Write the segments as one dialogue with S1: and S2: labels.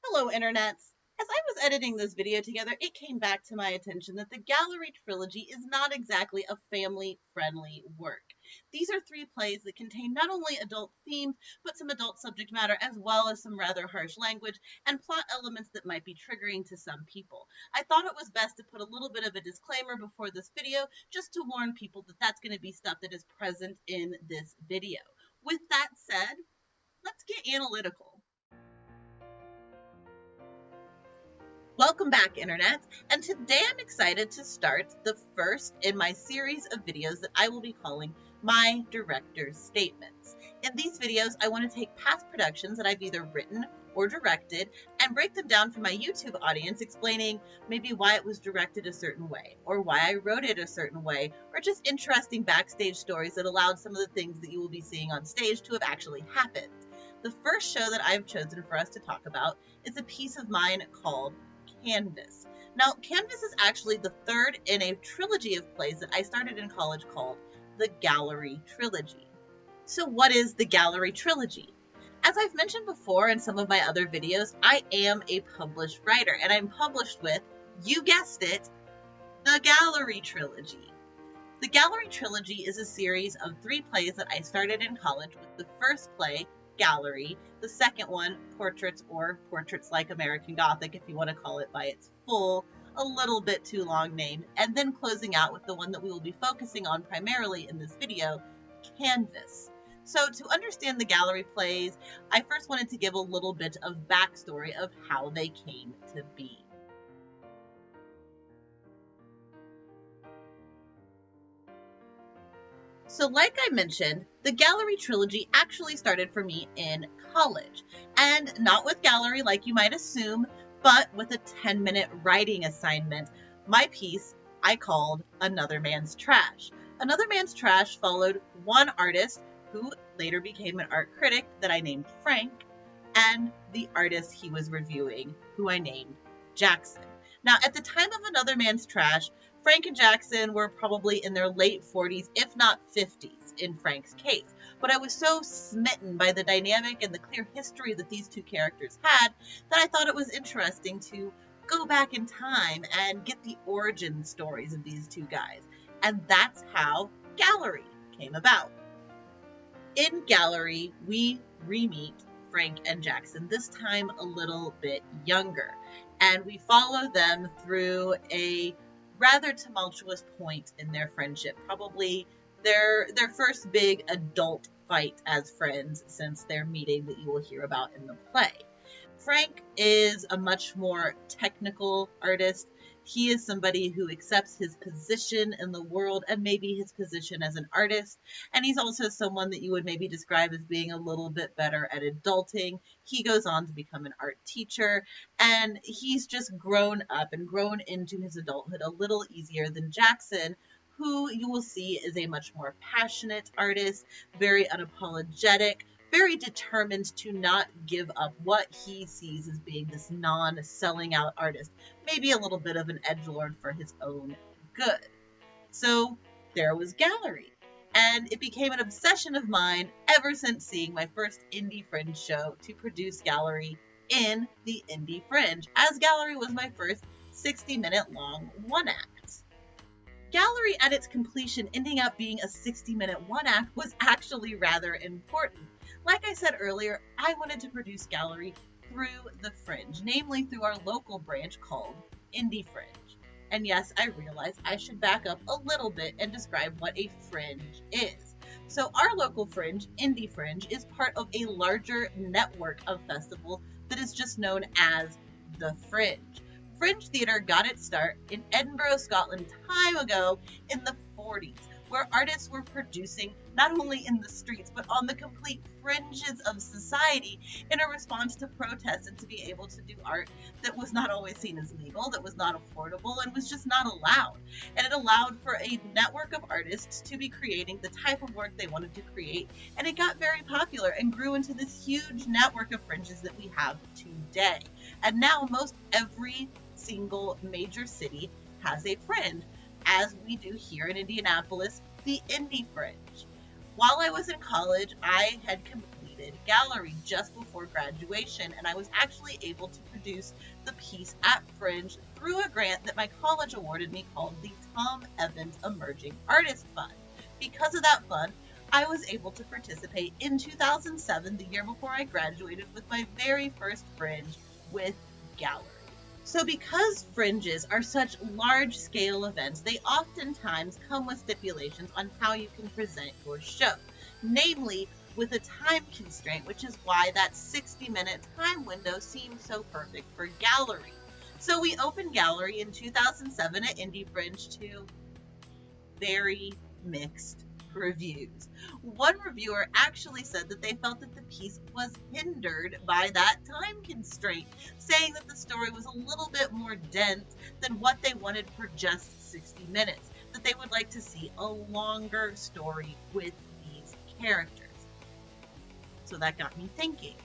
S1: Hello, internets! As I was editing this video together, it came back to my attention that the Gallery Trilogy is not exactly a family-friendly work. These are 3 plays that contain not only adult themes, but some adult subject matter, as well as some rather harsh language and plot elements that might be triggering to some people. I thought it was best to put a little bit of a disclaimer before this video, just to warn people that that's going to be stuff that is present in this video. With that said, let's get analytical. Welcome back, Internet, and today I'm excited to start the first in my series of videos that I will be calling My Director's Statements. In these videos, I want to take past productions that I've either written or directed and break them down for my YouTube audience, explaining maybe why it was directed a certain way, or why I wrote it a certain way, or just interesting backstage stories that allowed some of the things that you will be seeing on stage to have actually happened. The first show that I've chosen for us to talk about is a piece of mine called Canvas. Now, Canvas is actually the third in a trilogy of plays that I started in college called the Gallery Trilogy. So what is the Gallery Trilogy? As I've mentioned before in some of my other videos, I am a published writer, and I'm published with, you guessed it, the Gallery Trilogy. The Gallery Trilogy is a series of 3 plays that I started in college, with the first play, Gallery, the second one, Portraits, or Portraits Like American Gothic, if you want to call it by its full, a little bit too long name, and then closing out with the one that we will be focusing on primarily in this video, Canvas. So to understand the Gallery plays, I first wanted to give a little bit of backstory of how they came to be. So like I mentioned, the Gallery Trilogy actually started for me in college, and not with Gallery like you might assume, but with a 10-minute writing assignment. My piece I called Another Man's Trash. Another Man's Trash followed one artist who later became an art critic that I named Frank, and the artist he was reviewing, who I named Jackson. Now, at the time of Another Man's Trash, Frank and Jackson were probably in their late 40s, if not 50s, in Frank's case. But I was so smitten by the dynamic and the clear history that these 2 characters had that I thought it was interesting to go back in time and get the origin stories of these 2 guys. And that's how Gallery came about. In Gallery, we re-meet Frank and Jackson, this time a little bit younger. And we follow them through a rather tumultuous point in their friendship, probably their first big adult fight as friends since their meeting that you will hear about in the play. Frank is a much more technical artist. He is somebody who accepts his position in the world and maybe his position as an artist. And he's also someone that you would maybe describe as being a little bit better at adulting. He goes on to become an art teacher, and he's just grown up and grown into his adulthood a little easier than Jackson, who you will see is a much more passionate artist, very unapologetic, very determined to not give up what he sees as being this non-selling out artist, maybe a little bit of an edgelord for his own good. So there was Gallery, and it became an obsession of mine ever since seeing my first Indie Fringe show to produce Gallery in the Indie Fringe, as Gallery was my first 60-minute long one-act. Gallery at its completion ending up being a 60-minute one-act was actually rather important. Like I said earlier, I wanted to produce Gallery through the Fringe, namely through our local branch called Indie Fringe. And yes, I realize I should back up a little bit and describe what a fringe is. So our local fringe, Indie Fringe, is part of a larger network of festivals that is just known as the Fringe. Fringe theatre got its start in Edinburgh, Scotland, time ago in the 40s, where artists were producing not only in the streets, but on the complete fringes of society in a response to protests and to be able to do art that was not always seen as legal, that was not affordable, and was just not allowed. And it allowed for a network of artists to be creating the type of work they wanted to create, and it got very popular and grew into this huge network of fringes that we have today. And now most every single major city has a fringe, as we do here in Indianapolis, the Indie Fringe. While I was in college, I had completed graduated Gallery just before graduation, and I was actually able to produce the piece at Fringe through a grant that my college awarded me called the Tom Evans Emerging Artist Fund. Because of that fund, I was able to participate in 2007, the year before I graduated, with my very first Fringe with Gallery. So because Fringes are such large-scale events, they oftentimes come with stipulations on how you can present your show, namely with a time constraint, which is why that 60-minute time window seems so perfect for Gallery. So we opened Gallery in 2007 at Indie Fringe to very mixed reviews. One reviewer actually said that they felt that the piece was hindered by that time constraint, saying that the story was a little bit more dense than what they wanted for just 60 minutes, that they would like to see a longer story with these characters. So that got me thinking,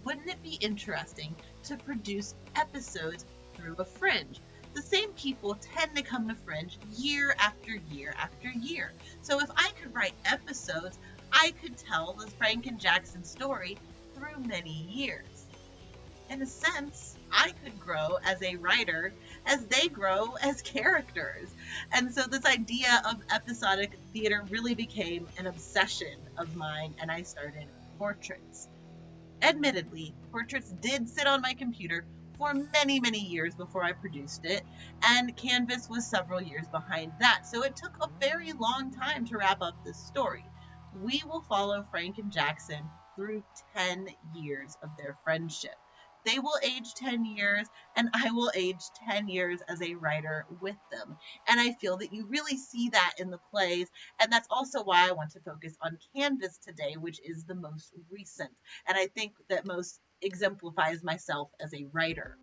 S1: wouldn't it be interesting to produce episodes through a Fringe? The same people tend to come to Fringe year after year after year. So if I could write episodes, I could tell the Frank and Jackson story through many years. In a sense, I could grow as a writer as they grow as characters. And so this idea of episodic theater really became an obsession of mine, and I started Portraits. Admittedly, Portraits did sit on my computer for many, many years before I produced it, and Canvas was several years behind that, so it took a very long time to wrap up this story. We will follow Frank and Jackson through 10 years of their friendship. They will age 10 years, and I will age 10 years as a writer with them. And I feel that you really see that in the plays, and that's also why I want to focus on Canvas today, which is the most recent, and I think that most exemplifies myself as a writer.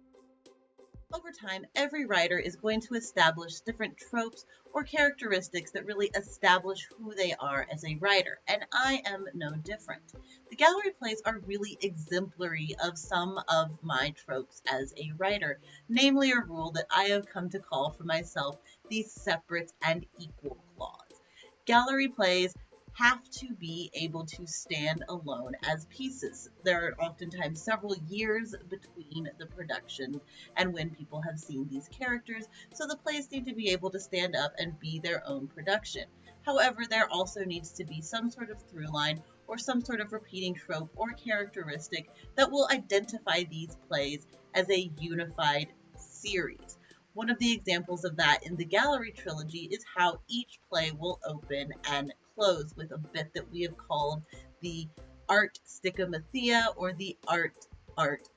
S1: Over time, every writer is going to establish different tropes or characteristics that really establish who they are as a writer, and I am no different. The Gallery plays are really exemplary of some of my tropes as a writer, namely a rule that I have come to call for myself the separate and equal clause. Gallery plays have to be able to stand alone as pieces. There are oftentimes several years between the production and when people have seen these characters, so the plays need to be able to stand up and be their own production. However, there also needs to be some sort of through line or some sort of repeating trope or characteristic that will identify these plays as a unified series. One of the examples of that in the Gallery Trilogy is how each play will open and close with a bit that we have called the art stichomathea or the art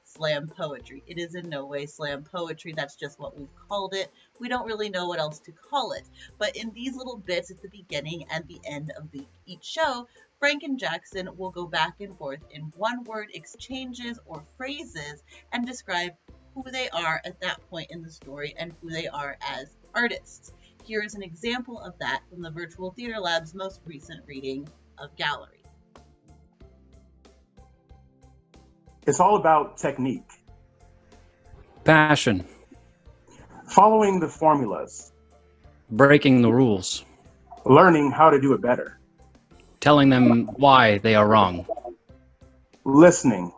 S1: slam poetry. It is in no way slam poetry, that's just what we've called it. We don't really know what else to call it. But in these little bits at the beginning and the end of each show, Frank and Jackson will go back and forth in one-word exchanges or phrases and describe who they are at that point in the story and who they are as artists. Here is an example of that from the Virtual Theater Lab's most recent reading of Gallery.
S2: It's all about technique.
S3: Passion.
S2: Following the formulas.
S3: Breaking the rules.
S2: Learning how to do it better.
S3: Telling them why they are wrong.
S2: Listening.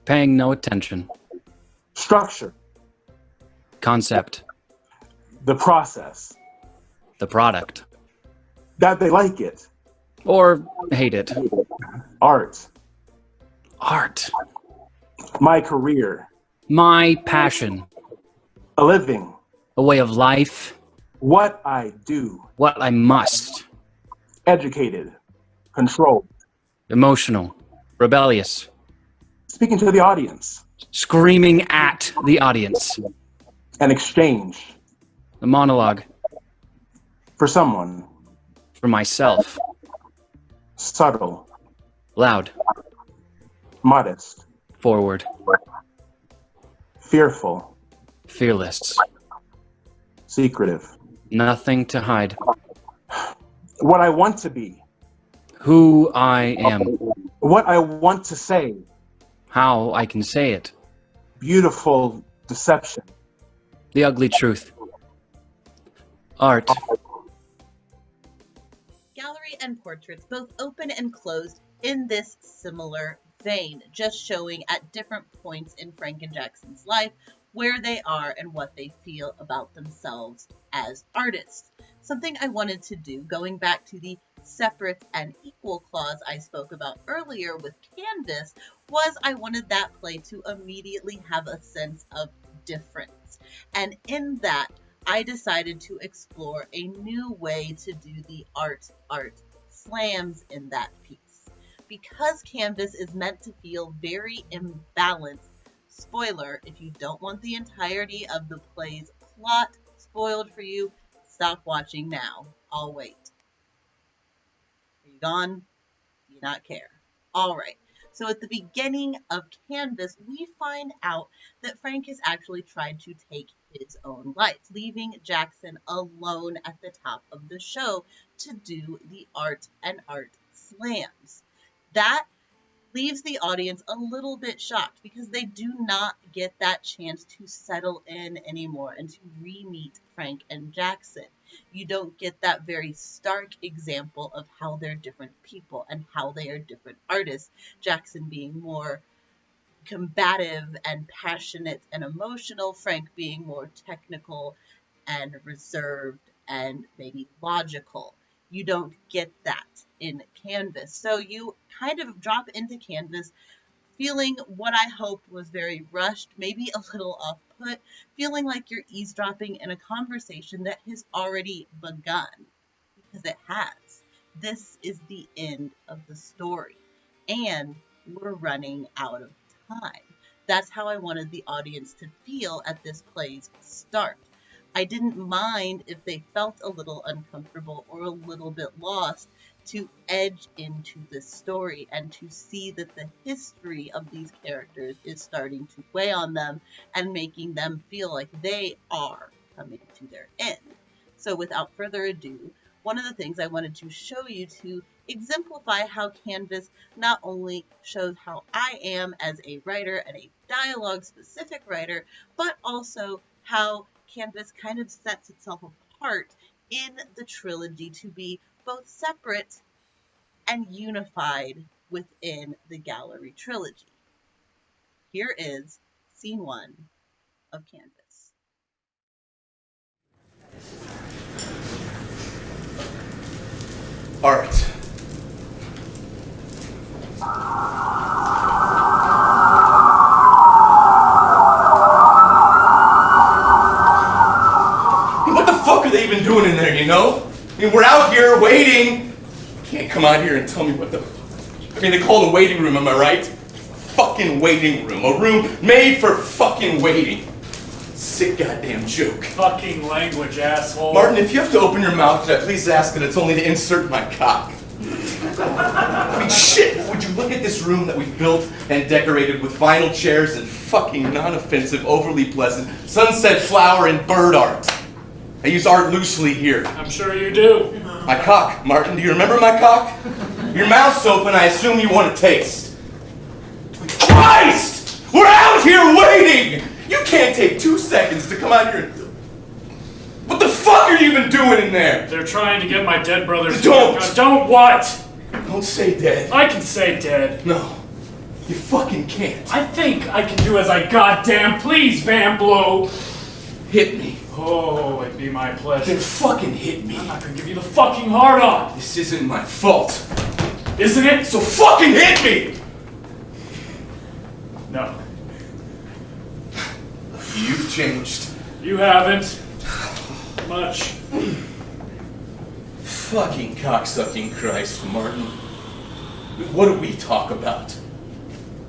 S3: Paying no attention.
S2: Structure.
S3: Concept.
S2: The process.
S3: The product.
S2: That they like it.
S3: Or hate it.
S2: Art.
S3: Art.
S2: My career.
S3: My passion.
S2: A living.
S3: A way of life.
S2: What I do.
S3: What I must.
S2: Educated. Controlled.
S3: Emotional. Rebellious.
S2: Speaking to the audience.
S3: Screaming at the audience.
S2: An exchange.
S3: The monologue.
S2: For someone.
S3: For myself.
S2: Subtle.
S3: Loud.
S2: Modest.
S3: Forward.
S2: Fearful.
S3: Fearless.
S2: Secretive.
S3: Nothing to hide.
S2: What I want to be.
S3: Who I am.
S2: What I want to say.
S3: How I can say it.
S2: Beautiful deception.
S3: The ugly truth. Art.
S1: Gallery and Portraits both open and closed in this similar vein, just showing at different points in Frank and Jackson's life where they are and what they feel about themselves as artists. Something I wanted to do, going back to the separate and equal clause I spoke about earlier with Canvas, was I wanted that play to immediately have a sense of difference. And in that, I decided to explore a new way to do the art slams in that piece. Because Canvas is meant to feel very imbalanced, spoiler, if you don't want the entirety of the play's plot spoiled for you, stop watching now. I'll wait. Are you gone? Do you not care? All right. So at the beginning of Canvas, we find out that Frank has actually tried to take his own life, leaving Jackson alone at the top of the show to do the art slams. That leaves the audience a little bit shocked because they do not get that chance to settle in anymore and to re-meet Frank and Jackson. You don't get that very stark example of how they're different people and how they are different artists. Jackson being more combative and passionate and emotional, Frank being more technical and reserved and maybe logical. You don't get that in Canvas. So you kind of drop into Canvas feeling what I hoped was very rushed, maybe a little off-put, feeling like you're eavesdropping in a conversation that has already begun, because it has. This is the end of the story, and we're running out of time. That's how I wanted the audience to feel at this play's start. I didn't mind if they felt a little uncomfortable or a little bit lost to edge into this story and to see that the history of these characters is starting to weigh on them and making them feel like they are coming to their end. So without further ado, one of the things I wanted to show you to exemplify how Canvas not only shows how I am as a writer and a dialogue-specific writer, but also how Canvas kind of sets itself apart in the trilogy to be both separate and unified within the Gallery Trilogy. Here is Scene 1 of Canvas.
S4: Art. What the fuck are they even doing in there, you know? I mean, we're out here waiting. You can't come out here and tell me what the fuck. I mean, they call it a waiting room, am I right? A fucking waiting room. A room made for fucking waiting. Sick goddamn joke.
S5: Fucking language, asshole.
S4: Martin, if you have to open your mouth, could I please ask that it's only to insert my cock? I mean, shit, would you look at this room that we've built and decorated with vinyl chairs and fucking non-offensive, overly pleasant sunset flower and bird art? I use art loosely here.
S5: I'm sure you do.
S4: My cock, Martin, do you remember my cock? Your mouth's open, I assume you want a taste. Christ! We're out here waiting! You can't take 2 seconds to come out here and... What the fuck are you even doing in there?
S5: They're trying to get my dead brother's...
S4: Don't!
S5: Don't what?
S4: Don't say dead.
S5: I can say dead.
S4: No. You fucking can't.
S5: I think I can do as I goddamn please, Van Blow.
S4: Hit me.
S5: Oh, it'd be my pleasure.
S4: Then fucking hit me.
S5: I'm not gonna give you the fucking hard on.
S4: This isn't my fault.
S5: Isn't it?
S4: So fucking hit me!
S5: No.
S4: You've changed.
S5: You haven't. Much.
S4: Fucking cocksucking Christ, Martin. What do we talk about?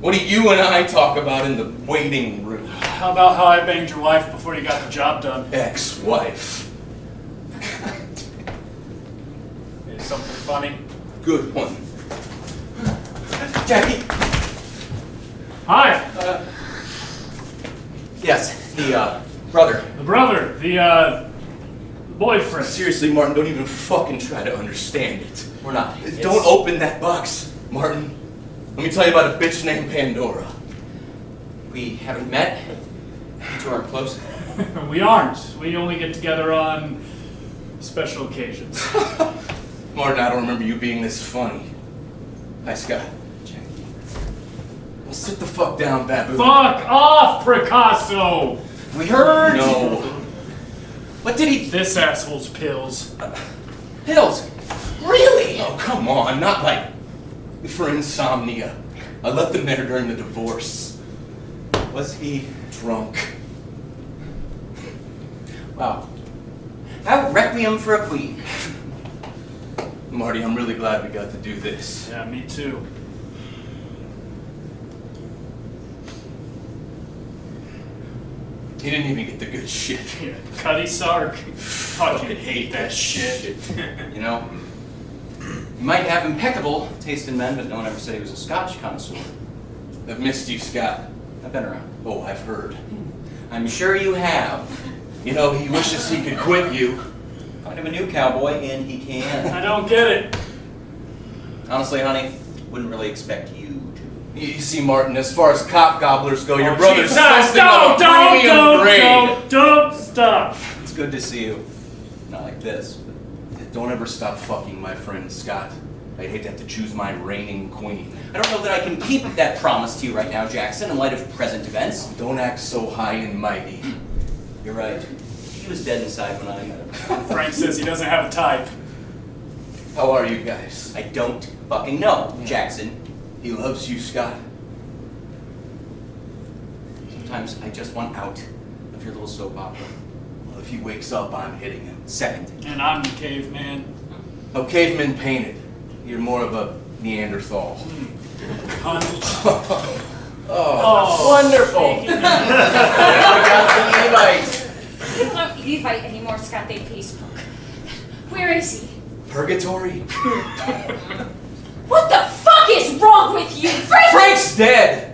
S4: What do you and I talk about in the waiting room?
S5: How about how I banged your wife before you got the job done?
S4: Ex-wife.
S5: Is something funny?
S4: Good one. Jackie.
S5: Hi.
S4: Yes, the brother.
S5: The brother. The boyfriend.
S4: Seriously, Martin, don't even fucking try to understand it.
S6: We're not.
S4: Don't open that box, Martin. Let me tell you about a bitch named Pandora.
S6: We haven't met. You two aren't close.
S5: We aren't. We only get together on special occasions.
S4: Martin, I don't remember you being this funny. Hi, Scott. Well, sit the fuck down, baboon.
S5: Fuck off, Picasso!
S6: We heard.
S4: No.
S6: What did he?
S5: This asshole's pills.
S6: Pills. Really?
S4: Oh, come on. Not like for insomnia. I left him there during the divorce.
S6: Was he?
S4: Drunk.
S6: Wow. How requiem for a queen.
S4: Marty, I'm really glad we got to do this.
S5: Yeah, me too.
S4: He didn't even get the good shit.
S5: Yeah, Cuddy Sark. Fucking hate that shit.
S6: You know, you might have impeccable taste in men, but no one ever said he was a Scotch connoisseur.
S4: I've missed you, Scott.
S6: I've been around.
S4: Oh, I've heard.
S6: I'm sure you have.
S4: You know, he wishes he could quit you.
S6: Find him a new cowboy, and he can.
S5: I don't get it.
S6: Honestly, honey, wouldn't really expect you to.
S4: You see, Martin, as far as cop gobblers go, your
S5: Oh,
S4: brother's
S5: Jesus,
S4: something of a premium grade.
S5: Don't stop.
S6: It's good to see you. Not like this.
S4: Don't ever stop fucking my friend Scott. I'd hate to have to choose my reigning queen.
S6: I don't know that I can keep that promise to you right now, Jackson, in light of present events.
S4: Don't act so high and mighty.
S6: You're right. He was dead inside when I met him.
S5: Frank says he doesn't have a type.
S4: How are you guys?
S6: I don't fucking know, Jackson.
S4: He loves you, Scott.
S6: Sometimes I just want out of your little soap opera.
S4: Well, if he wakes up, I'm hitting him.
S6: Second.
S5: And I'm the caveman.
S4: No, caveman painted. You're more of a Neanderthal.
S5: Cunt.
S6: Oh, wonderful!
S5: Thank you.
S6: I got the Levite.
S7: I don't need Levite anymore, Scott. They Facebook. Where is he?
S4: Purgatory?
S7: What the fuck is wrong with you?
S4: Frank's dead!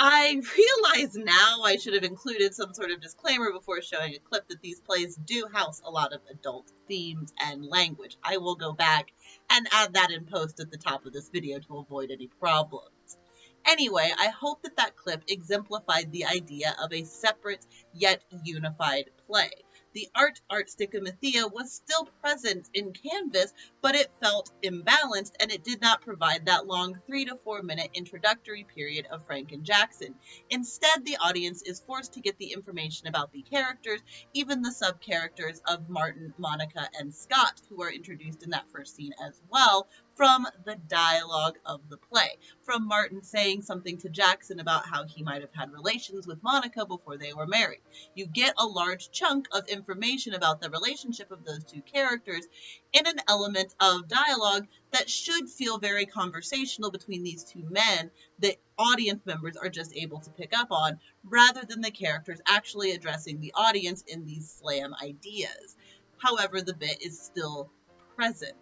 S1: I realize now I should have included some sort of disclaimer before showing a clip that these plays do house a lot of adult themes and language. I will go back and add that in post at the top of this video to avoid any problems. Anyway, I hope that that clip exemplified the idea of a separate yet unified play. The art stigmathea was still present in Canvas, but it felt imbalanced and it did not provide that long 3 to 4 minute introductory period of Frank and Jackson. Instead, the audience is forced to get the information about the characters, even the sub-characters of Martin, Monica, and Scott, who are introduced in that first scene as well, from the dialogue of the play. From Martin saying something to Jackson about how he might have had relations with Monica before they were married. You get a large chunk of information about the relationship of those two characters in an element of dialogue that should feel very conversational between these two men that audience members are just able to pick up on, rather than the characters actually addressing the audience in these slam ideas. However, the bit is still present.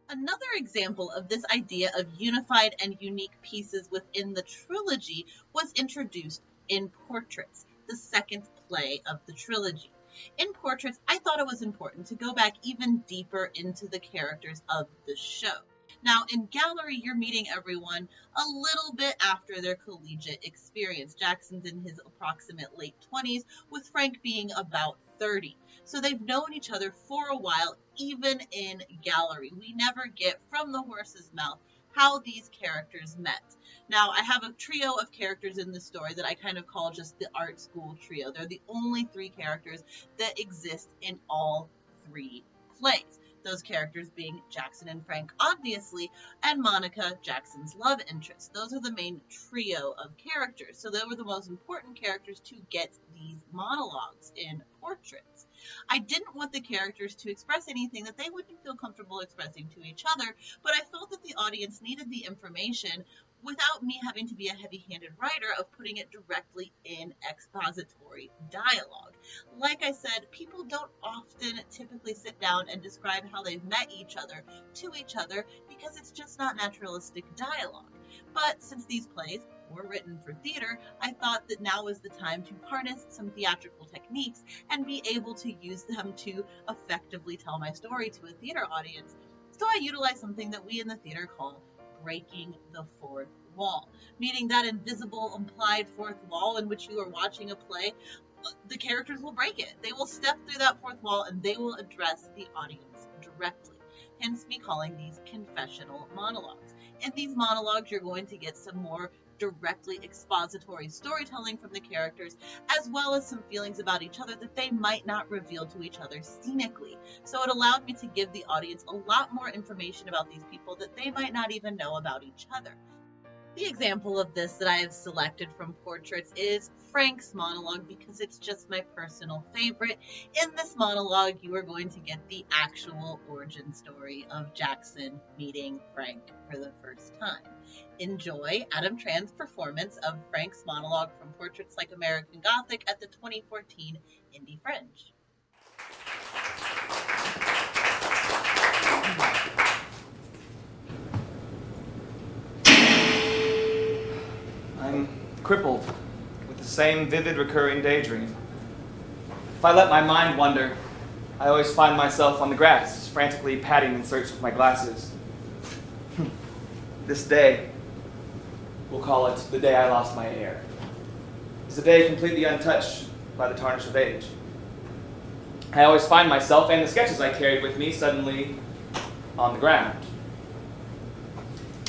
S1: Another example of this idea of unified and unique pieces within the trilogy was introduced in Portraits, the second play of the trilogy. In Portraits, I thought it was important to go back even deeper into the characters of the show. Now, in Gallery, you're meeting everyone a little bit after their collegiate experience. Jackson's in his approximate late 20s, with Frank being about 30. So they've known each other for a while, even in Gallery. We never get from the horse's mouth how these characters met. Now, I have a trio of characters in the story that I kind of call just the art school trio. They're the only 3 characters that exist in all 3 plays. Those characters being Jackson and Frank, obviously, and Monica, Jackson's love interest. Those are the main trio of characters. So they were the most important characters to get these monologues in Portraits. I didn't want the characters to express anything that they wouldn't feel comfortable expressing to each other, but I felt that the audience needed the information without me having to be a heavy-handed writer of putting it directly in expository dialogue. Like I said, people don't often typically sit down and describe how they've met each other to each other because it's just not naturalistic dialogue. But since these plays were written for theater, I thought that now was the time to harness some theatrical techniques and be able to use them to effectively tell my story to a theater audience. So I utilized something that we in the theater call breaking the fourth wall, meaning that invisible implied fourth wall in which you are watching a play the characters will break it. They will step through that fourth wall and they will address the audience directly. Hence me calling these confessional monologues. In these monologues, you're going to get some more directly expository storytelling from the characters, as well as some feelings about each other that they might not reveal to each other scenically. So it allowed me to give the audience a lot more information about these people that they might not even know about each other. The example of this that I have selected from Portraits is Frank's monologue because it's just my personal favorite. In this monologue, you are going to get the actual origin story of Jackson meeting Frank for the first time. Enjoy Adam Tran's performance of Frank's monologue from Portraits Like American Gothic at the 2014 Indie Fringe.
S8: I'm crippled with the same vivid recurring daydream. If I let my mind wander, I always find myself on the grass, frantically patting in search of my glasses. This day, we'll call it the day I lost my air, is a day completely untouched by the tarnish of age. I always find myself and the sketches I carried with me suddenly on the ground.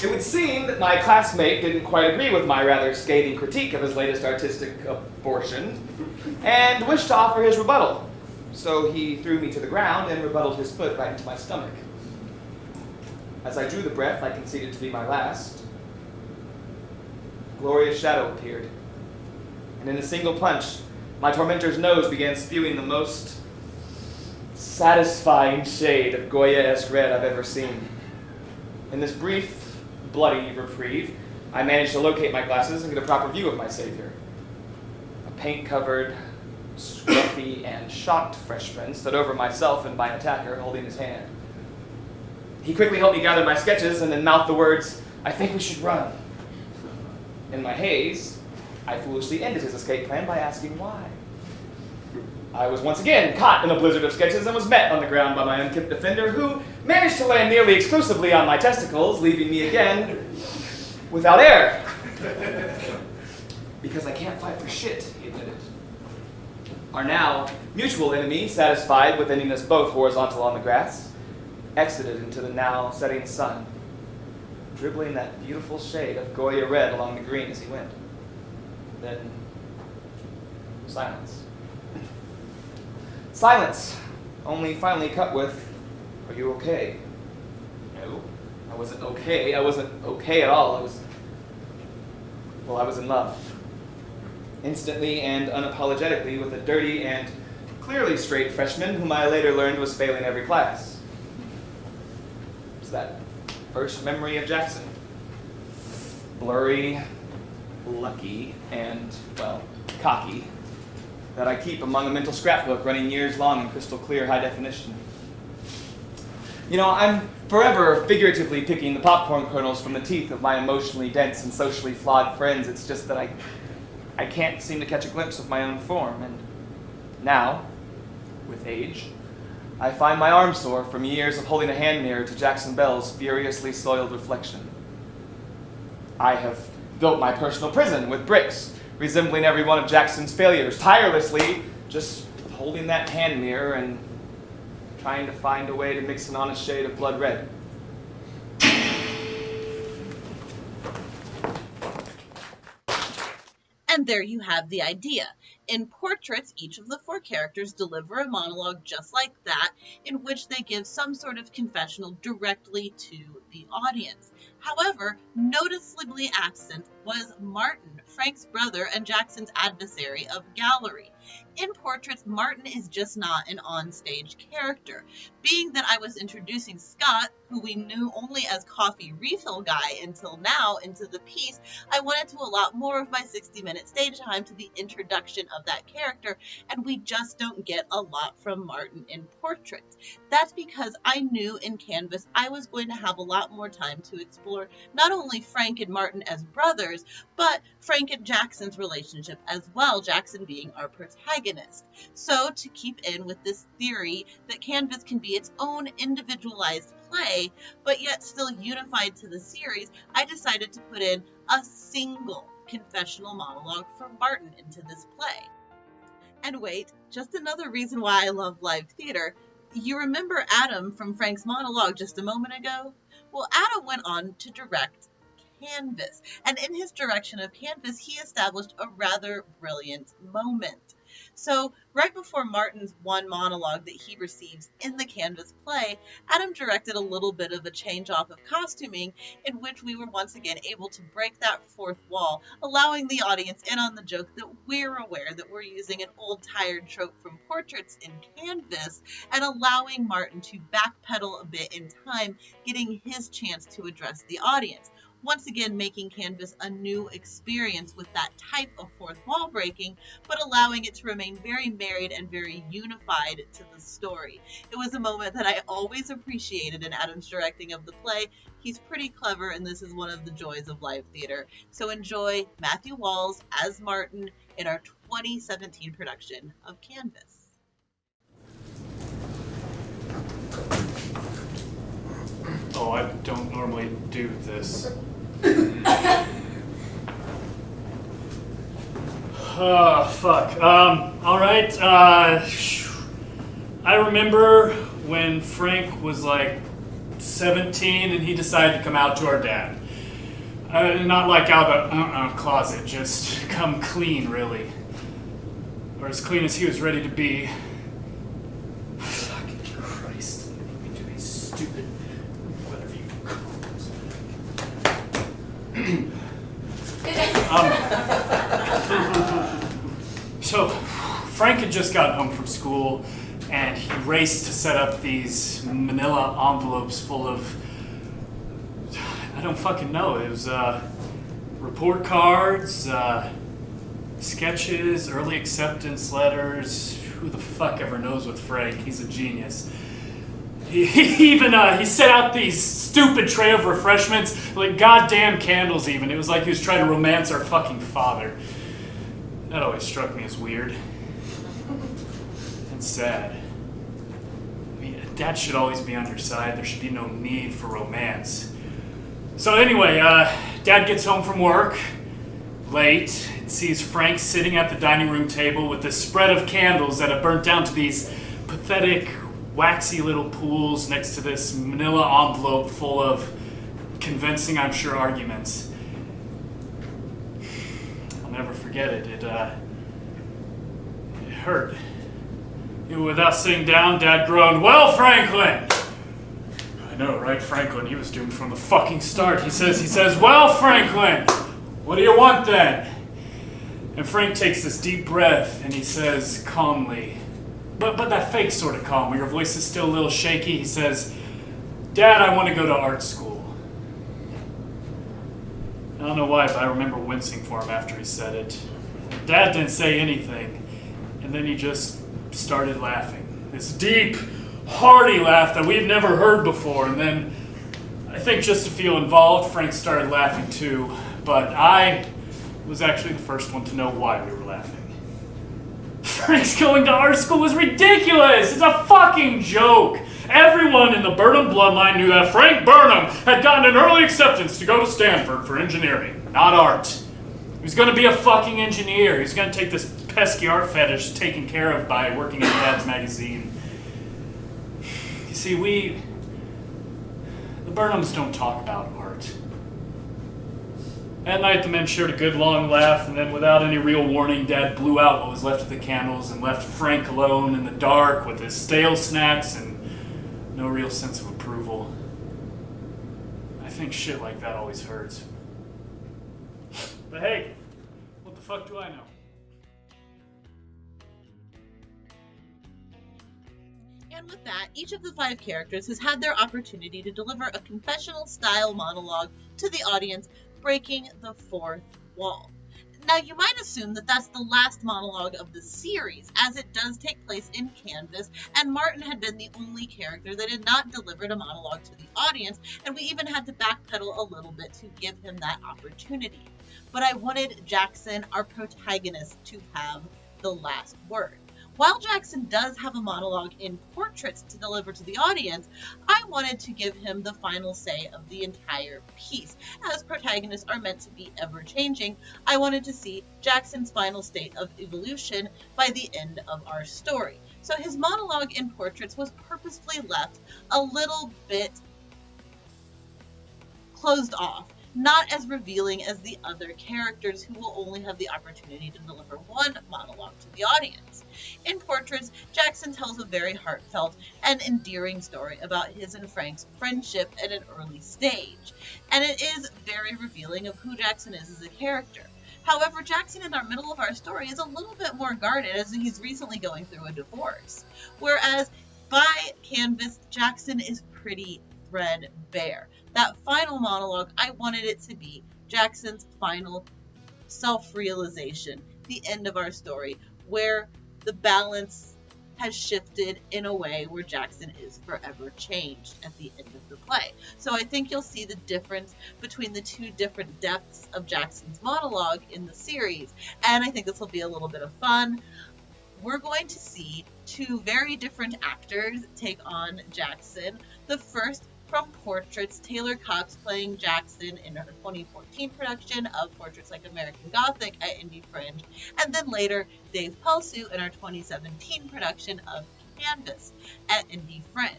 S8: It would seem that my classmate didn't quite agree with my rather scathing critique of his latest artistic abortion and wished to offer his rebuttal. So he threw me to the ground and rebutted his foot right into my stomach. As I drew the breath I conceded to be my last, a glorious shadow appeared, and in a single punch, my tormentor's nose began spewing the most satisfying shade of Goya-esque red I've ever seen. In this brief, bloody reprieve, I managed to locate my glasses and get a proper view of my savior. A paint-covered, scruffy, and shocked freshman stood over myself and my attacker, holding his hand. He quickly helped me gather my sketches and then mouthed the words, "I think we should run." In my haze, I foolishly ended his escape plan by asking why. I was once again caught in a blizzard of sketches and was met on the ground by my unkempt defender, who managed to land nearly exclusively on my testicles, leaving me again without air. Because I can't fight for shit, he admitted. Our now mutual enemy, satisfied with ending us both horizontal on the grass, exited into the now setting sun, dribbling that beautiful shade of Goya red along the green as he went. Then, silence. Silence, only finally cut with, "Are you okay?" No, I wasn't okay. I wasn't okay at all. I was in love. Instantly and unapologetically with a dirty and clearly straight freshman whom I later learned was failing every class. It was that first memory of Jackson. Blurry, lucky, and, well, cocky, that I keep among a mental scrapbook running years long in crystal clear high definition. You know, I'm forever figuratively picking the popcorn kernels from the teeth of my emotionally dense and socially flawed friends. It's just that I can't seem to catch a glimpse of my own form. And now, with age, I find my arm sore from years of holding a hand mirror to Jackson Bell's furiously soiled reflection. I have built my personal prison with bricks, resembling every one of Jackson's failures, tirelessly just holding that hand mirror and trying to find a way to mix an honest shade of blood red.
S1: And there you have the idea. In Portraits, each of the four characters deliver a monologue just like that, in which they give some sort of confessional directly to the audience. However, noticeably absent was Martin, Frank's brother and Jackson's adversary of Gallery. In Portraits, Martin is just not an on-stage character. Being that I was introducing Scott, who we knew only as Coffee Refill Guy until now, into the piece, I wanted to allot more of my 60-minute stage time to the introduction of that character, and we just don't get a lot from Martin in Portraits. That's because I knew in Canvas I was going to have a lot more time to explore not only Frank and Martin as brothers, but Frank and Jackson's relationship as well, Jackson being our protagonist. So to keep in with this theory that Canvas can be its own individualized play, but yet still unified to the series, I decided to put in a single confessional monologue from Martin into this play. And wait, just another reason why I love live theater. You remember Adam from Frank's monologue just a moment ago? Well, Adam went on to direct Canvas, and in his direction of Canvas, he established a rather brilliant moment. So, right before Martin's one monologue that he receives in the Canvas play, Adam directed a little bit of a change off of costuming in which we were once again able to break that fourth wall, allowing the audience in on the joke that we're aware that we're using an old tired trope from portraits in Canvas, and allowing Martin to backpedal a bit in time, getting his chance to address the audience. Once again, making Canvas a new experience with that type of fourth wall breaking, but allowing it to remain very married and very unified to the story. It was a moment that I always appreciated in Adam's directing of the play. He's pretty clever, and this is one of the joys of live theater. So enjoy Matthew Walls as Martin in our 2017 production of Canvas.
S5: Oh, I don't normally do this. Oh, fuck. Alright, I remember when Frank was like 17 and he decided to come out to our dad. Not like out of the closet, just come clean, really. Or as clean as he was ready to be. Fucking Christ. Let me do these stupid... whatever you call it. So, Frank had just gotten home from school, and he raced to set up these manila envelopes full of... I don't fucking know. It was report cards, sketches, early acceptance letters. Who the fuck ever knows with Frank? He's a genius. He even he set out these stupid tray of refreshments, like goddamn candles even. It was like he was trying to romance our fucking father. That always struck me as weird. And sad. I mean, Dad should always be on your side. There should be no need for romance. So anyway, Dad gets home from work late and sees Frank sitting at the dining room table with this spread of candles that have burnt down to these pathetic, waxy little pools next to this manila envelope full of convincing, I'm sure, arguments. I'll never forget it. It hurt. Without sitting down, Dad groaned, "Well, Franklin!" I know, right, Franklin? He was doomed from the fucking start. He says, "Well, Franklin, what do you want then?" And Frank takes this deep breath and he says calmly, but that fake sort of calm, where your voice is still a little shaky, he says, "Dad, I want to go to art school." I don't know why, but I remember wincing for him after he said it. Dad didn't say anything, and then he just started laughing. This deep, hearty laugh that we had never heard before, and then, I think just to feel involved, Frank started laughing too, but I was actually the first one to know why we were laughing. Frank's going to art school was ridiculous! It's a fucking joke! Everyone in the Burnham bloodline knew that Frank Burnham had gotten an early acceptance to go to Stanford for engineering, not art. He was going to be a fucking engineer. He was going to take this pesky art fetish taken care of by working at Dad's magazine. You see, the Burnhams don't talk about art. That night, the men shared a good long laugh, and then without any real warning, Dad blew out what was left of the candles and left Frank alone in the dark with his stale snacks and no real sense of approval. I think shit like that always hurts. But hey, what the fuck do I know?
S1: And with that, each of the 5 characters has had their opportunity to deliver a confessional-style monologue to the audience, breaking the fourth wall. Now, you might assume that that's the last monologue of the series, as it does take place in Canvas, and Martin had been the only character that had not delivered a monologue to the audience, and we even had to backpedal a little bit to give him that opportunity. But I wanted Jackson, our protagonist, to have the last word. While Jackson does have a monologue in Portraits to deliver to the audience, I wanted to give him the final say of the entire piece. As protagonists are meant to be ever-changing, I wanted to see Jackson's final state of evolution by the end of our story. So his monologue in Portraits was purposefully left a little bit closed off, not as revealing as the other characters who will only have the opportunity to deliver one monologue to the audience. In Portraits, Jackson tells a very heartfelt and endearing story about his and Frank's friendship at an early stage, and it is very revealing of who Jackson is as a character. However, Jackson in the middle of our story is a little bit more guarded as he's recently going through a divorce, whereas by Canvas, Jackson is pretty threadbare. That final monologue, I wanted it to be Jackson's final self-realization, the end of our story, where the balance has shifted in a way where Jackson is forever changed at the end of the play. So I think you'll see the difference between the two different depths of Jackson's monologue in the series, and I think this will be a little bit of fun. We're going to see two very different actors take on Jackson. The first from Portraits, Taylor Cox playing Jackson in her 2014 production of Portraits Like American Gothic at Indie Fringe, and then later Dave Pelsu in our 2017 production of Canvas at Indie Fringe.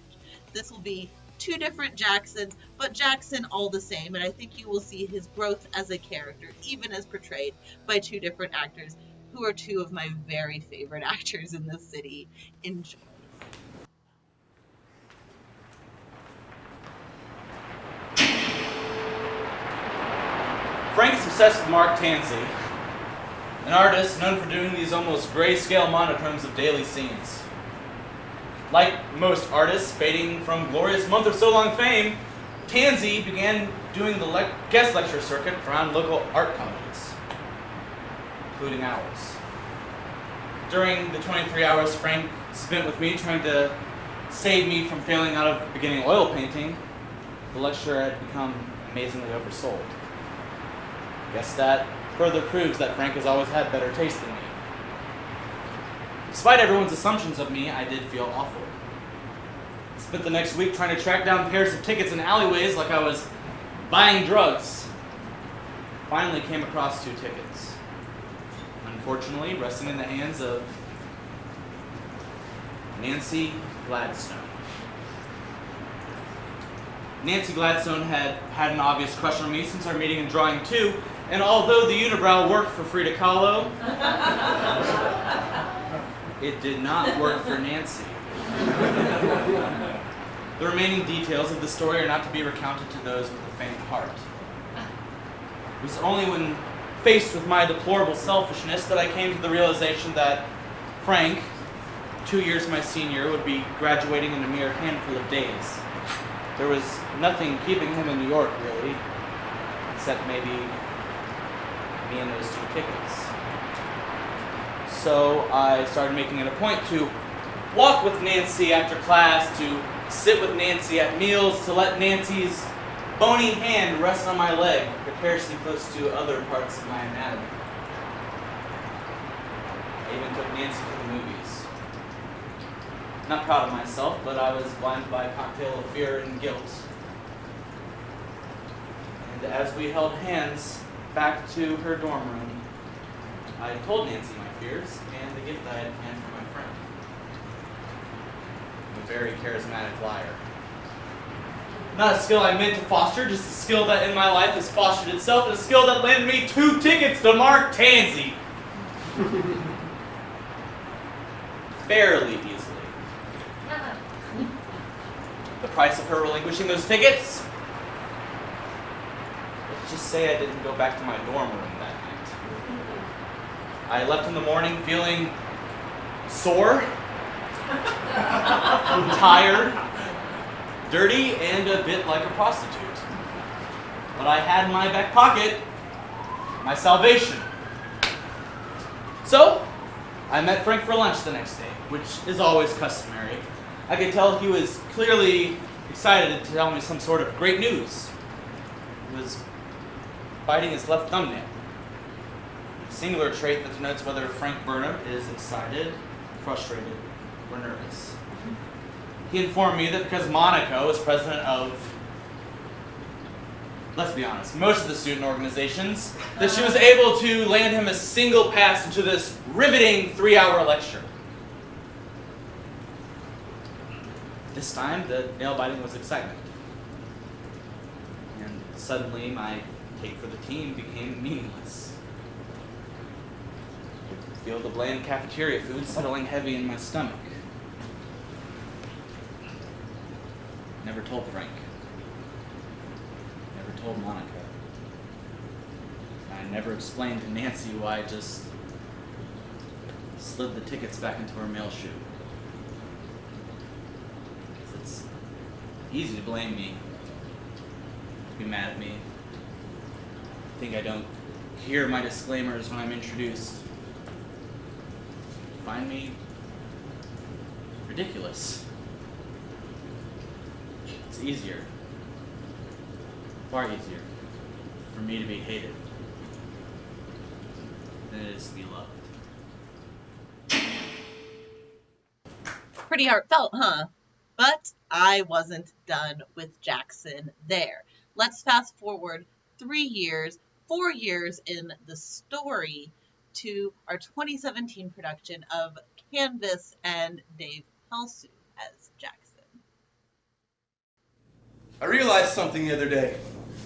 S1: This will be two different Jacksons, but Jackson all the same, and I think you will see his growth as a character, even as portrayed by two different actors who are two of my very favorite actors in this city. Enjoy.
S8: Frank is obsessed with Mark Tansey, an artist known for doing these almost grayscale monochromes of daily scenes. Like most artists fading from glorious month or so long fame, Tansey began doing the guest lecture circuit around local art companies, including ours. During the 23 hours Frank spent with me trying to save me from failing out of beginning oil painting, the lecture had become amazingly oversold. Guess that further proves that Frank has always had better taste than me. Despite everyone's assumptions of me, I did feel awful. I spent the next week trying to track down pairs of tickets in alleyways like I was buying drugs. Finally came across 2 tickets. Unfortunately, resting in the hands of Nancy Gladstone. Nancy Gladstone had an obvious crush on me since our meeting in Drawing 2, and although the unibrow worked for Frida Kahlo, it did not work for Nancy. The remaining details of the story are not to be recounted to those with a faint heart. It was only when faced with my deplorable selfishness that I came to the realization that Frank, 2 years my senior, would be graduating in a mere handful of days. There was nothing keeping him in New York, really, except maybe me and those 2 tickets. So I started making it a point to walk with Nancy after class, to sit with Nancy at meals, to let Nancy's bony hand rest on my leg, precariously close to other parts of my anatomy. I even took Nancy to the movies. Not proud of myself, but I was blinded by a cocktail of fear and guilt. And as we held hands back to her dorm room, I told Nancy my fears and the gift I had planned for my friend. I'm a very charismatic liar. Not a skill I meant to foster, just a skill that in my life has fostered itself, and a skill that landed me 2 tickets to Mark Tansey. Fairly easily. The price of her relinquishing those tickets? Let's just say I didn't go back to my dorm room that night. I left in the morning feeling sore, tired, dirty, and a bit like a prostitute. But I had in my back pocket my salvation. So, I met Frank for lunch the next day, which is always customary. I could tell he was clearly excited to tell me some sort of great news. He was biting his left thumbnail. A singular trait that denotes whether Frank Burnham is excited frustrated or nervous. He informed me that because Monaco is president of, let's be honest, most of the student organizations, that she was able to land him a single pass into this riveting 3-hour lecture. This time, the nail-biting was excitement. And suddenly, my take for the team became meaningless. I could feel the bland cafeteria food settling heavy in my stomach. Never told Frank. Never told Monica. I never explained to Nancy why I just slid the tickets back into her mail chute. It's easy to blame me, to be mad at me. Think I don't hear my disclaimers when I'm introduced. Find me ridiculous. It's easier, far easier, for me to be hated than it is to be loved.
S1: Pretty heartfelt, huh? But I wasn't done with Jackson there. Let's fast forward 3 years, 4 years in the story to our 2017 production of Canvas and Dave Pelsu as Jackson.
S4: I realized something the other day.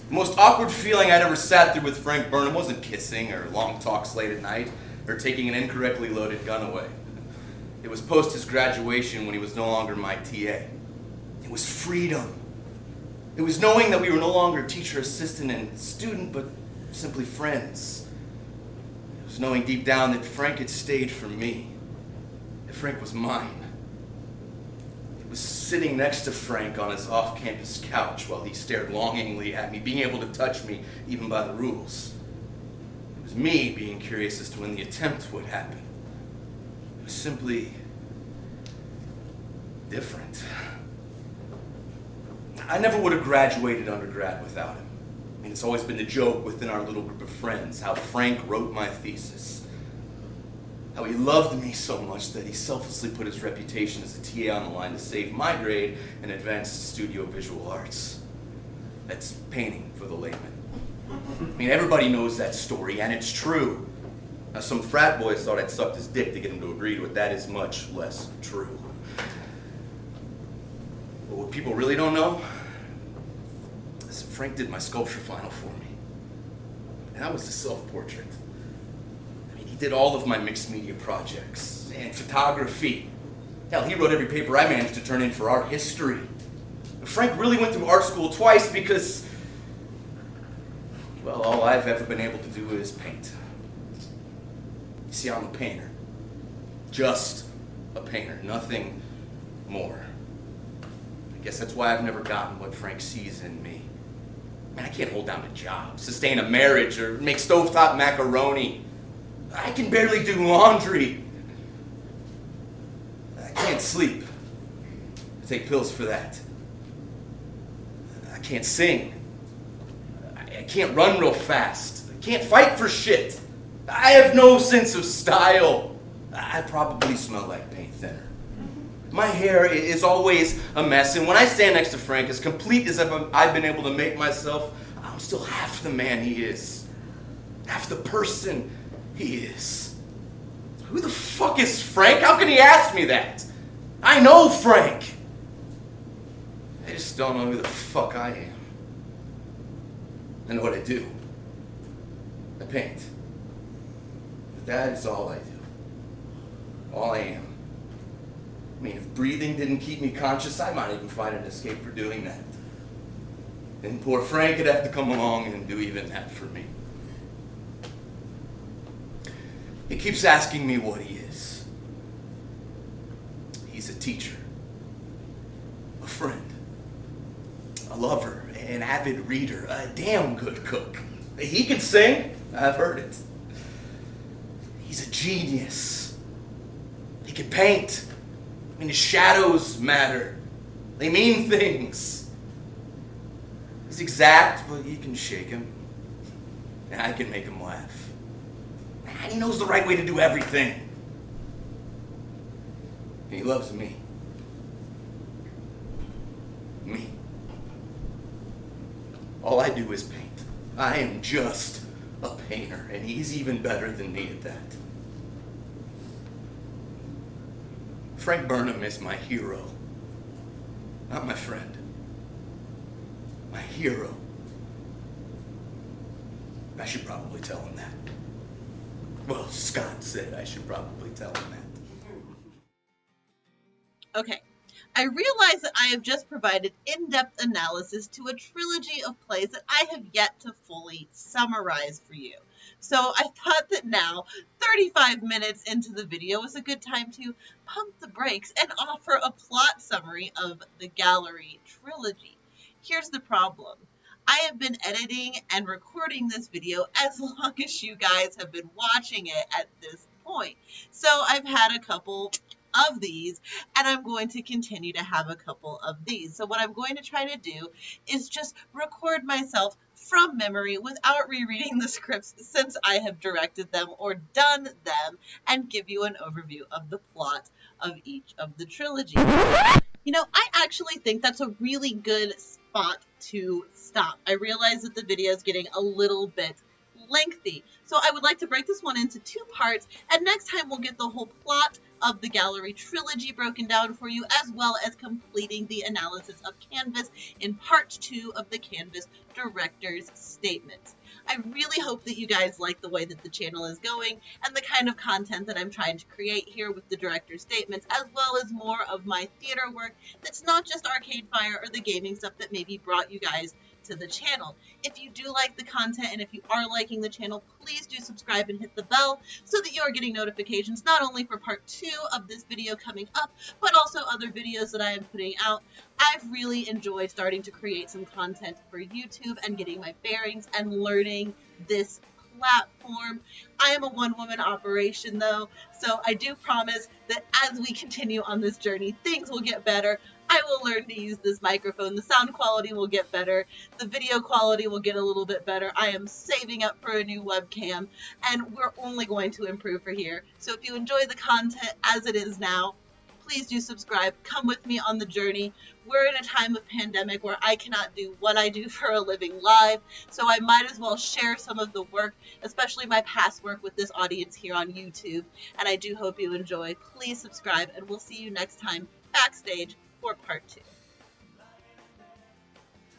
S4: The most awkward feeling I'd ever sat through with Frank Burnham wasn't kissing or long talks late at night or taking an incorrectly loaded gun away. It was post his graduation when he was no longer my TA. It was freedom. It was knowing that we were no longer teacher, assistant, and student, but simply friends. It was knowing deep down that Frank had stayed for me, that Frank was mine. It was sitting next to Frank on his off-campus couch while he stared longingly at me, being able to touch me even by the rules. It was me being curious as to when the attempt would happen. It was simply different. I never would have graduated undergrad without him. I mean, it's always been the joke within our little group of friends how Frank wrote my thesis. How he loved me so much that he selflessly put his reputation as a TA on the line to save my grade in advanced studio visual arts. That's painting for the layman. I mean, everybody knows that story, and it's true. Now, some frat boys thought I'd sucked his dick to get him to agree to it. That is much less true. But what people really don't know is that Frank did my sculpture final for me. And that was a self-portrait. I mean, he did all of my mixed media projects and photography. Hell, he wrote every paper I managed to turn in for art history. Frank really went through art school twice because, well, all I've ever been able to do is paint. You see, I'm a painter. Just a painter, nothing more. I guess that's why I've never gotten what Frank sees in me. Man, I can't hold down a job, sustain a marriage, or make stovetop macaroni. I can barely do laundry. I can't sleep. I take pills for that. I can't sing. I can't run real fast. I can't fight for shit. I have no sense of style. I probably smell like paint thinner. My hair is always a mess, and when I stand next to Frank, as complete as I've been able to make myself, I'm still half the man he is. Half the person he is. Who the fuck is Frank? How can he ask me that? I know Frank. I just don't know who the fuck I am. I know what I do. I paint. But that is all I do. All I am. I mean, if breathing didn't keep me conscious, I might even find an escape for doing that. Then poor Frank would have to come along and do even that for me. He keeps asking me what he is. He's a teacher, a friend, a lover, an avid reader, a damn good cook. He can sing. I've heard it. He's a genius. He can paint. I mean, his shadows matter. They mean things. He's exact, but you can shake him. And I can make him laugh. And he knows the right way to do everything. He loves me. Me. All I do is paint. I am just a painter, and he's even better than me at that. Frank Burnham is my hero. Not my friend. My hero. I should probably tell him that. Well, Scott said I should probably tell him that.
S1: Okay, I realize that I have just provided in-depth analysis to a trilogy of plays that I have yet to fully summarize for you. So I thought that now, 35 minutes into the video, was a good time to pump the brakes and offer a plot summary of the Gallery Trilogy. Here's the problem. I have been editing and recording this video as long as you guys have been watching it at this point. So I've had a couple of these, and I'm going to continue to have a couple of these. So what I'm going to try to do is just record myself from memory without rereading the scripts since I have directed them or done them, and give you an overview of the plot of each of the trilogy. You know, I actually think that's a really good spot to stop. I realize that the video is getting a little bit lengthy, so I would like to break this one into two parts, and next time we'll get the whole plot of the Gallery Trilogy broken down for you, as well as completing the analysis of Canvas in part 2 of the Canvas Director's Statements. I really hope that you guys like the way that the channel is going and the kind of content that I'm trying to create here with the Director's Statements, as well as more of my theater work that's not just Arcade Fire or the gaming stuff that maybe brought you guys to the channel. If you do like the content and if you are liking the channel, please do subscribe and hit the bell so that you are getting notifications not only for part 2 of this video coming up, but also other videos that I am putting out. I've really enjoyed starting to create some content for YouTube and getting my bearings and learning this platform. I am a one-woman operation though, so I do promise that as we continue on this journey, things will get better. I will learn to use this microphone. The sound quality will get better. The video quality will get a little bit better. I am saving up for a new webcam, and we're only going to improve for here. So if you enjoy the content as it is now, please do subscribe. Come with me on the journey. We're in a time of pandemic where I cannot do what I do for a living live, so I might as well share some of the work, especially my past work, with this audience here on YouTube. And I do hope you enjoy. Please subscribe, and we'll see you next time backstage for part 2.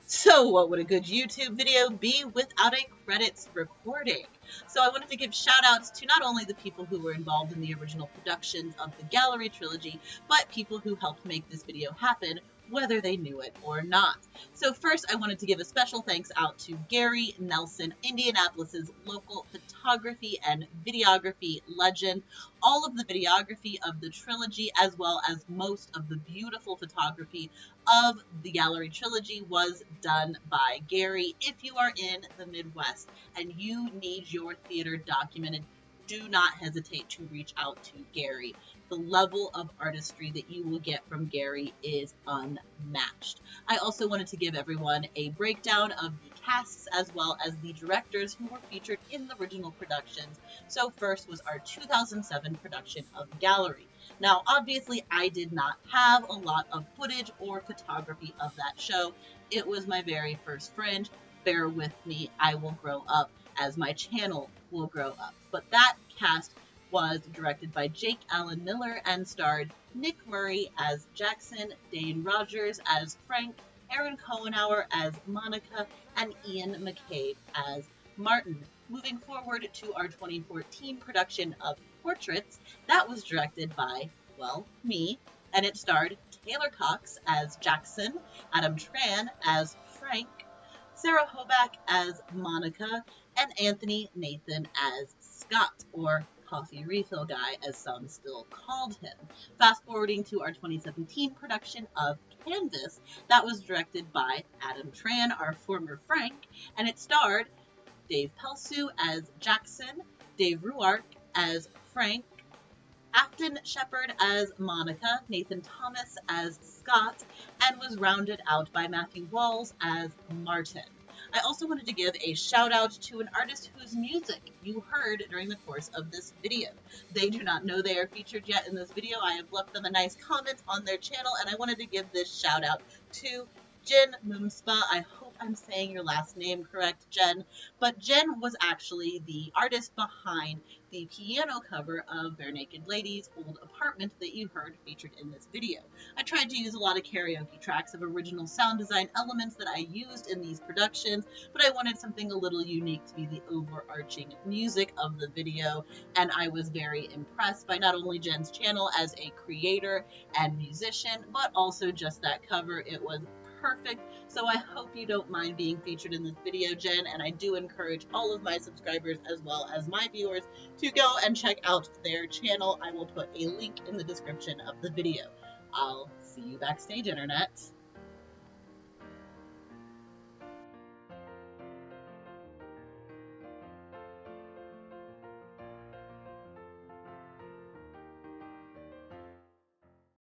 S1: So what would a good YouTube video be without a credits recording? So I wanted to give shout outs to not only the people who were involved in the original productions of the Gallery Trilogy, but people who helped make this video happen, whether they knew it or not. So first, I wanted to give a special thanks out to Gary Nelson, Indianapolis's local photography and videography legend. All of the videography of the trilogy, as well as most of the beautiful photography of the Gallery Trilogy, was done by Gary. If you are in the Midwest and you need your theater documented, do not hesitate to reach out to Gary. The level of artistry that you will get from Gary is unmatched. I also wanted to give everyone a breakdown of the casts as well as the directors who were featured in the original productions. So first was our 2007 production of Gallery. Now, obviously, I did not have a lot of footage or photography of that show. It was my very first Fringe. Bear with me, I will grow up as my channel will grow up. But that cast was directed by Jake Allen Miller and starred Nick Murray as Jackson, Dane Rogers as Frank, Aaron Cohenauer as Monica, and Ian McCabe as Martin. Moving forward to our 2014 production of Portraits, that was directed by, well, me, and it starred Taylor Cox as Jackson, Adam Tran as Frank, Sarah Hoback as Monica, and Anthony Nathan as Scott, or Coffee Refill Guy, as some still called him. Fast forwarding to our 2017 production of Canvas, that was directed by Adam Tran, our former Frank, and it starred Dave Pelsu as Jackson, Dave Ruark as Frank, Afton Shepard as Monica, Nathan Thomas as Scott, and was rounded out by Matthew Walls as Martin. I also wanted to give a shout out to an artist whose music you heard during the course of this video. They do not know they are featured yet in this video. I have left them a nice comment on their channel, and I wanted to give this shout out to Jen Msumba. I hope I'm saying your last name correct, Jen. But Jen was actually the artist behind the piano cover of Bare Naked Ladies' Old Apartment that you heard featured in this video. I tried to use a lot of karaoke tracks of original sound design elements that I used in these productions, but I wanted something a little unique to be the overarching music of the video, and I was very impressed by not only Jen's channel as a creator and musician, but also just that cover. It was perfect. So I hope you don't mind being featured in this video, Jen, and I do encourage all of my subscribers as well as my viewers to go and check out their channel. I will put a link in the description of the video. I'll see you backstage, Internet.